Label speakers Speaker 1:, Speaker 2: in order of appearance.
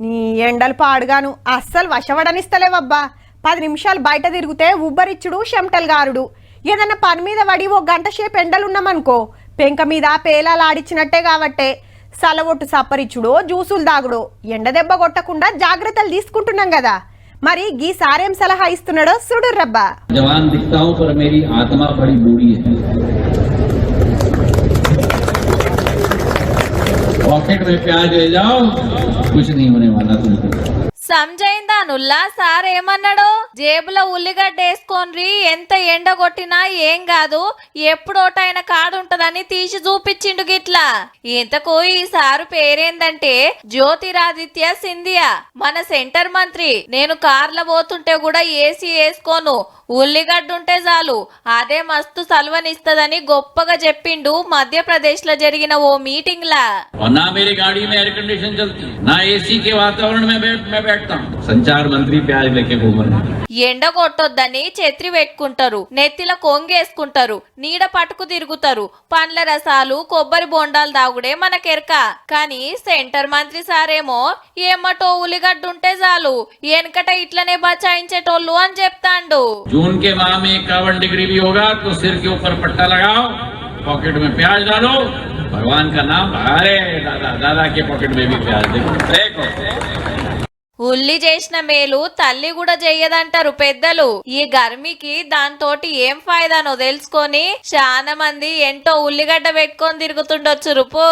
Speaker 1: నీ ఎండలు పాడుగాను అస్సలు వశపడనిస్తలేవబ్బా. 10 నిమిషాలు బయట తిరిగితే ఉబ్బరిచ్చుడు చెమటలు గారుడు. ఏదన్నా పని మీద పడి ఓ గంట సేపు ఎండలున్నామనుకో పెంక మీద పేలాలు ఆడిచ్చినట్టే కాబట్టే సలవొట్టు సప్పరిచ్చుడో జ్యూసులు దాగుడో ఎండ దెబ్బ కొట్టకుండా జాగ్రత్తలు తీసుకుంటున్నాం కదా. మరి గీ సారేం సలహా ఇస్తున్నాడో చూడు రబ్బా.
Speaker 2: जवान दिखता हूं पर मेरी आत्मा बड़ी बूढ़ी है। पॉकेट में प्याज ले जाओ, कुछ नहीं होने वाला तुमको।
Speaker 3: సంజయిందా నుల్లా సార్ ఏమన్నాడు? జేబులో ఉల్లిగడ్డ వేసుకోండి, ఎంత ఎండ కొట్టినా ఏం కాదు, ఎప్పుడోటైన కాడుంటదని తీసి చూపించిండు గిట్లా. ఇంతకు ఈ సారు పేరేందంటే జ్యోతిరాదిత్య సింధియా, మన సెంటర్ మంత్రి. నేను కార్లో పోతుంటే కూడా ఏసీ వేసుకోను, ఉల్లిగడ్డ ఉంటే చాలు అదే మస్తు సల్వనిస్తదని గొప్పగా చెప్పిండు మధ్యప్రదేశ్ లో జరిగిన ఓ మీటింగ్ లా.
Speaker 2: ना मेरी गाड़ी में एयर कंडीशन चलती, ना एसी के वातावरण में मैं बैठता हूँ। संचार मंत्री प्याज लेके घूम रहे हैं।
Speaker 3: ఎండ కొట్టొద్దని ఛత్రి పెట్టుకుంటారు, నెత్తిల కొంగేసుకుంటారు, నీడ పట్టుకు తిరుగుతారు, పండ్ల రసాలు కొబ్బరి బొండాలు దాగుడే మనకెరక. కానీ సెంటర్ మంత్రి సారేమో ఏమటో ఉల్లిగడ్డ ఉంటే చాలు వెనకట ఇట్లనే బచాయించేటోళ్ళు అని చెప్తాండు.
Speaker 2: जून के माह में 51 डिग्री भी होगा तो सिर के ऊपर पट्टा लगाओ, पॉकेट में प्याज डालो, भगवान का नाम। अरे दादा दादा के पॉकेट में भी प्याज देखो।
Speaker 3: ఉల్లి చేసిన మేలు తల్లి కూడా చెయ్యదంటారు పెద్దలు. ఈ గర్మికి దాంతోటి ఏం ఫాయిదానో తెలుసుకొని చాలా మంది ఎంటో ఉల్లిగడ్డ పెట్టుకొని తిరుగుతుండొచ్చు రూపో.